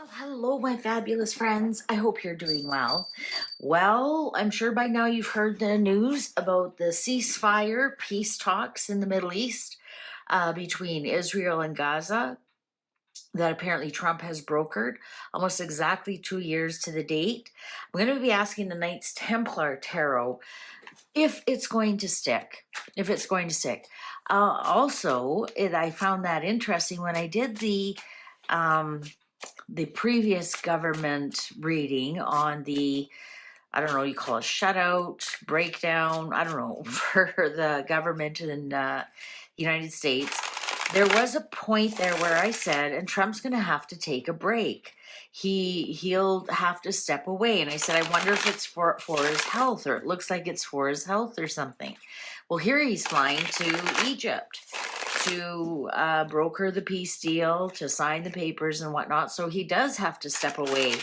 Well, hello, my fabulous friends. I hope you're doing well. Well, I'm sure by now you've heard the news about the ceasefire peace talks in the Middle East between Israel and Gaza that apparently Trump has brokered almost exactly 2 years to the date. I'm going to be asking the Knights Templar Tarot if it's going to stick. If it's going to stick. I found that interesting when I did the previous government reading on the, I don't know, you call it shutout, breakdown, I don't know, for the government in the United States. There was a point there where I said, and Trump's going to have to take a break. He'll have to step away. And I said, I wonder if it's for his health, or it looks like it's for his health or something. Well, here he's flying to Egypt to broker the peace deal, to sign the papers and whatnot. So he does have to step away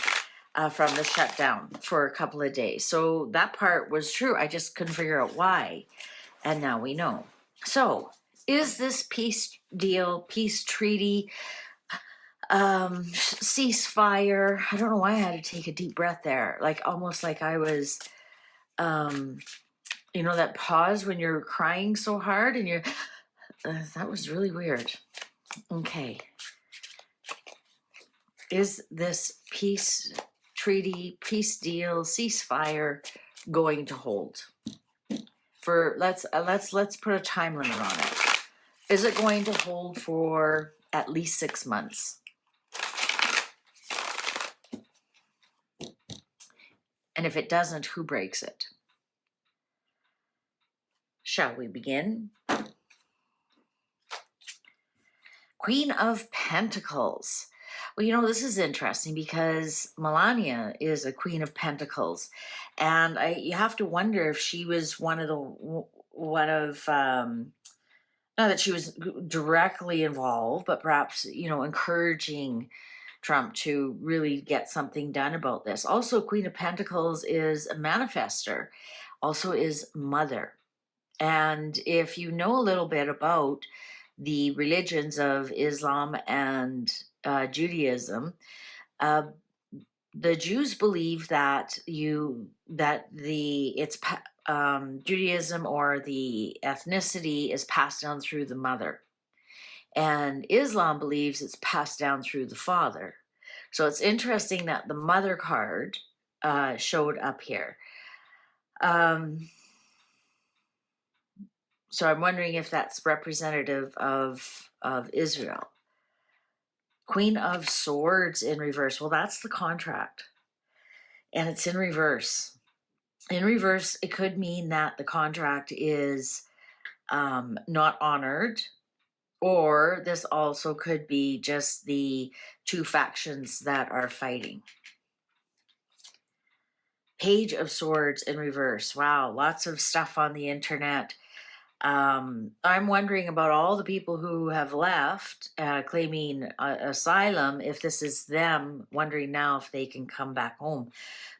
from the shutdown for a couple of days. So that part was true. I just couldn't figure out why. And now we know. So is this peace deal, peace treaty, ceasefire? I don't know why I had to take a deep breath there. Like almost like I was, that pause when you're crying so hard and you're, that was really weird. Okay. Is this peace treaty, peace deal, ceasefire going to hold? Let's put a time limit on it. Is it going to hold for at least 6 months? And if it doesn't, who breaks it? Shall we begin? Queen of Pentacles. Well, this is interesting because Melania is a Queen of Pentacles, and you have to wonder if she was not that she was directly involved, but perhaps encouraging Trump to really get something done about this. Also, Queen of Pentacles is a manifester, also is mother. And if you know a little bit about the religions of Islam and Judaism, the Jews believe that Judaism or the ethnicity is passed down through the mother, and Islam believes it's passed down through the father. So it's interesting that the mother card showed up here. So I'm wondering if that's representative of Israel. Queen of Swords in reverse. Well, that's the contract. And it's in reverse. In reverse, it could mean that the contract is not honored, or this also could be just the two factions that are fighting. Page of Swords in reverse. Wow, lots of stuff on the internet. I'm wondering about all the people who have left claiming asylum, if this is them wondering now if they can come back home.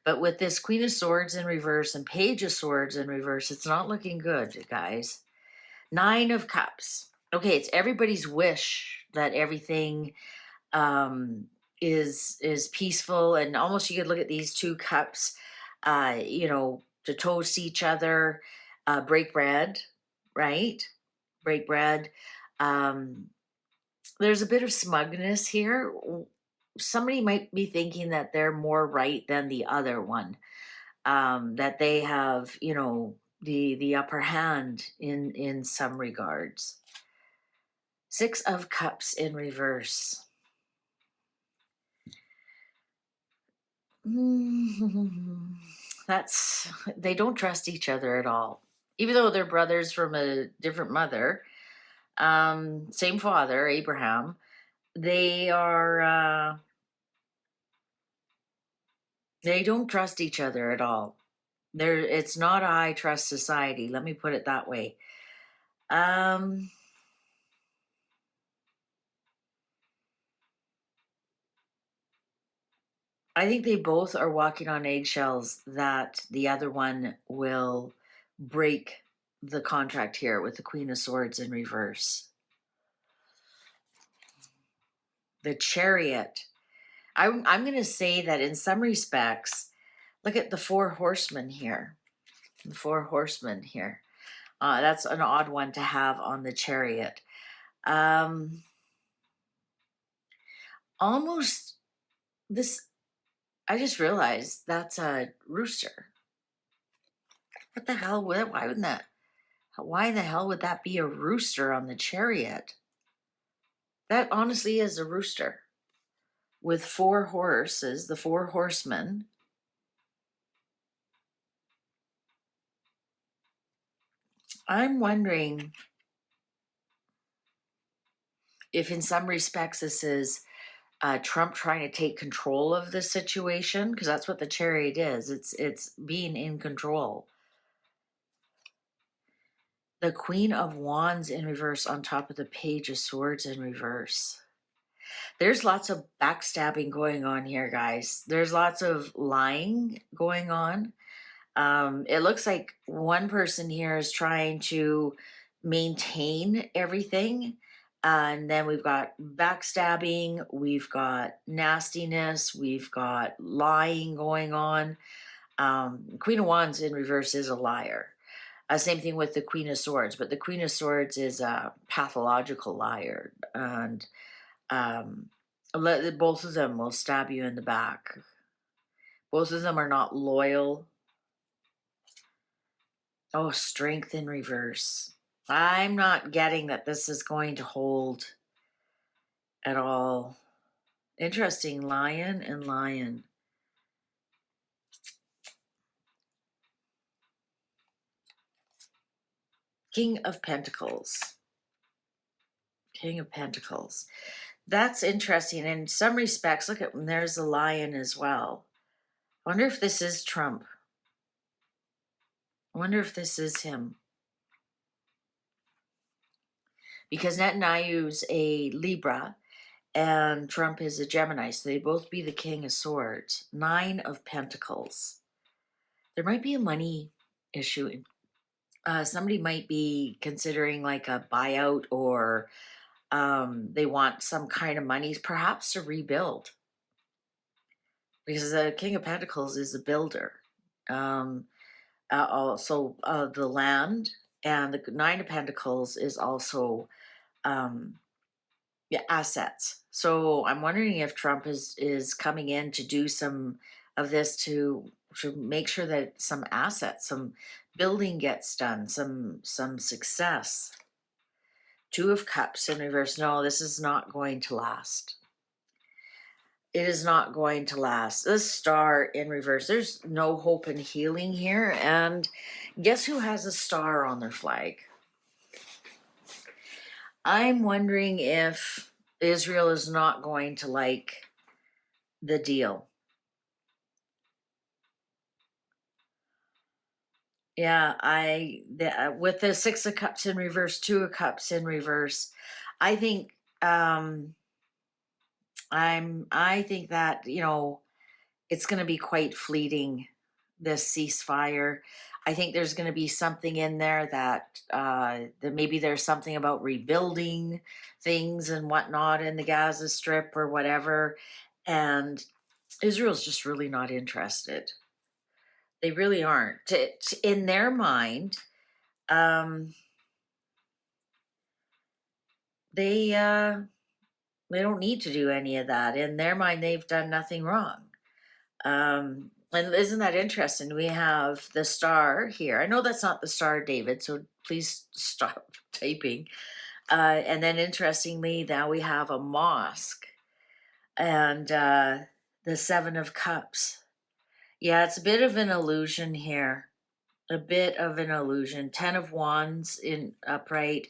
But with this Queen of Swords in reverse and Page of Swords in reverse, it's not looking good, guys. Nine of Cups. Okay, it's everybody's wish that everything is peaceful, and almost you could look at these two cups, to toast each other, break bread. Right? Break bread. There's a bit of smugness here. Somebody might be thinking that they're more right than the other one, that they have, the upper hand in some regards. Six of Cups in reverse. They don't trust each other at all. Even though they're brothers from a different mother, same father, Abraham, they don't trust each other at all. It's not a high trust society. Let me put it that way. I think they both are walking on eggshells that the other one will break the contract here with the Queen of Swords in reverse. The Chariot. I'm going to say that in some respects, look at the four horsemen here. The four horsemen here. That's an odd one to have on the chariot. Almost this, I just realized that's a rooster. What the hell? Why wouldn't that? Why the hell would that be a rooster on the chariot? That honestly is a rooster with four horses, the four horsemen. I'm wondering if in some respects this is Trump trying to take control of the situation, because that's what the chariot is. It's being in control. The Queen of Wands in reverse on top of the Page of Swords in reverse. There's lots of backstabbing going on here, guys. There's lots of lying going on. It looks like one person here is trying to maintain everything. And then we've got backstabbing, we've got nastiness, we've got lying going on. Queen of Wands in reverse is a liar. Same thing with the Queen of Swords, but the Queen of Swords is a pathological liar. And both of them will stab you in the back. Both of them are not loyal. Oh, Strength in reverse. I'm not getting that this is going to hold at all. Interesting. Lion and Lion. King of Pentacles. King of Pentacles. That's interesting. In some respects, look at, there's a lion as well. I wonder if this is Trump. I wonder if this is him. Because Netanyahu's a Libra and Trump is a Gemini, so they both be the King of Swords. 9 of Pentacles. There might be a money issue. Somebody might be considering like a buyout, or they want some kind of money, perhaps to rebuild. Because the King of Pentacles is a builder. Also, the land, and the 9 of Pentacles is also assets. So I'm wondering if Trump is coming in to do some of this to make sure that some assets, some building gets done, some success. 2 of Cups in reverse. No, this is not going to last. It is not going to last. The Star in reverse. There's no hope and healing here. And guess who has a star on their flag? I'm wondering if Israel is not going to like the deal. Yeah, with the 6 of Cups in reverse, 2 of Cups in reverse, I think I think that, it's going to be quite fleeting, this ceasefire. I think there's going to be something in there that maybe there's something about rebuilding things and whatnot in the Gaza Strip or whatever, and Israel's just really not interested. They really aren't. In their mind, they don't need to do any of that. In their mind, they've done nothing wrong. And isn't that interesting? We have the star here. I know that's not the star, David, so please stop typing. And then interestingly, now we have a mosque and the 7 of Cups. Yeah, it's a bit of an illusion here. A bit of an illusion. 10 of Wands in upright.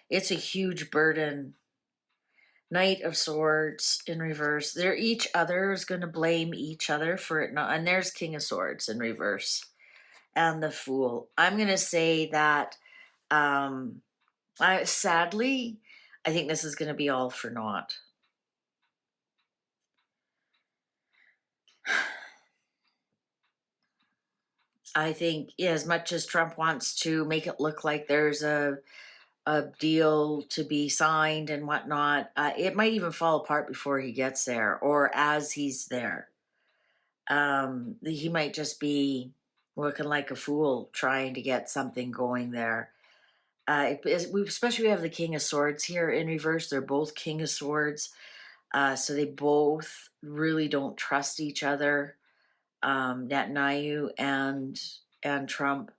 It's a huge burden. Knight of Swords in reverse. They're each other is going to blame each other for it not. And there's King of Swords in reverse. And the Fool. I'm going to say that sadly, I think this is going to be all for naught. I think as much as Trump wants to make it look like there's a a deal to be signed and whatnot. It might even fall apart before he gets there or as he's there. He might just be looking like a fool trying to get something going there. Especially we have the King of Swords here in reverse. They're both King of Swords. So they both really don't trust each other. Netanyahu and Trump.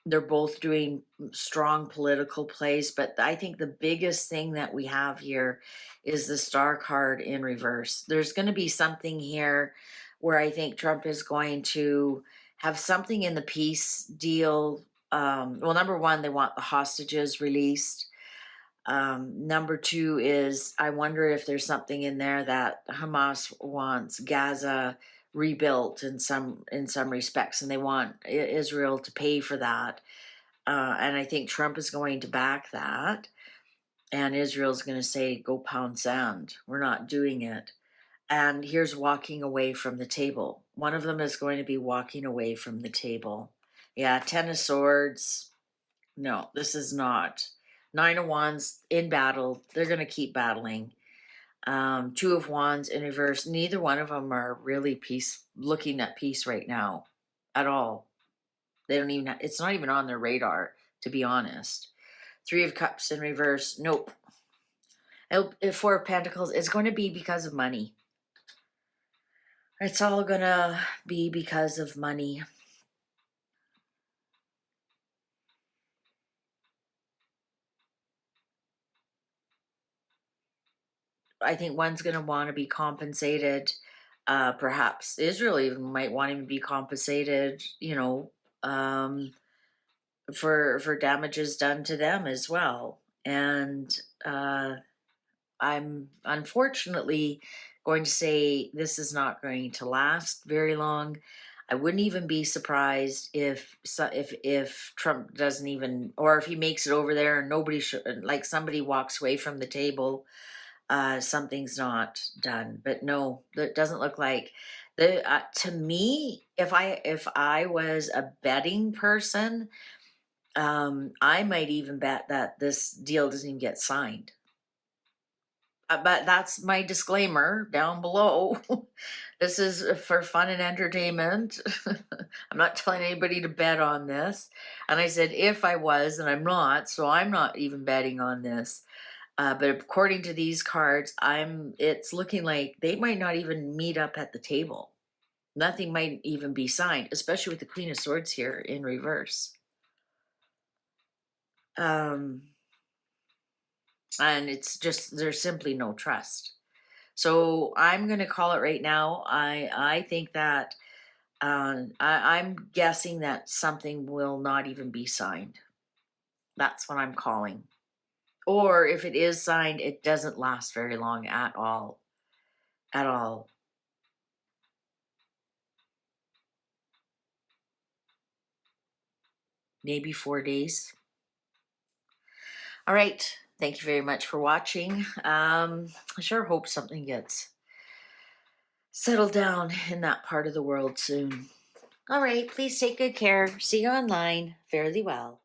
They're both doing strong political plays, but I think the biggest thing that we have here is the star card in reverse. There's going to be something here where I think Trump is going to have something in the peace deal. Well, number one, they want the hostages released. Number two is I wonder if there's something in there that Hamas wants Gaza rebuilt in some respects, and they want Israel to pay for that. And I think Trump is going to back that, and Israel's going to say, "Go pound sand. We're not doing it." And here's walking away from the table. One of them is going to be walking away from the table. Yeah, Ten of Swords. No, this is not. Nine of Wands in battle. They're going to keep battling. Two of Wands in reverse. Neither one of them are really looking at peace right now at all. They don't even, it's not even on their radar, to be honest. Three of Cups in reverse. Nope. Four of Pentacles. It's going to be because of money. It's all going to be because of money. I think one's going to want to be compensated. Perhaps Israel even might want to be compensated, for damages done to them as well. And I'm unfortunately going to say this is not going to last very long. I wouldn't even be surprised if Trump doesn't even, or if he makes it over there and nobody like somebody walks away from the table. Something's not done. But no, that doesn't look like to me. If I was a betting person, I might even bet that this deal doesn't even get signed. But that's my disclaimer down below. This is for fun and entertainment. I'm not telling anybody to bet on this. And I said if I was, and I'm not, so I'm not even betting on this. But according to these cards, it's looking like they might not even meet up at the table. Nothing might even be signed, especially with the Queen of Swords here in reverse. And it's just, there's simply no trust. So I'm going to call it right now. I think that I'm guessing that something will not even be signed. That's what I'm calling. Or if it is signed, it doesn't last very long at all. At all. Maybe 4 days. All right. Thank you very much for watching. I sure hope something gets settled down in that part of the world soon. All right. Please take good care. See you online. Fare thee well.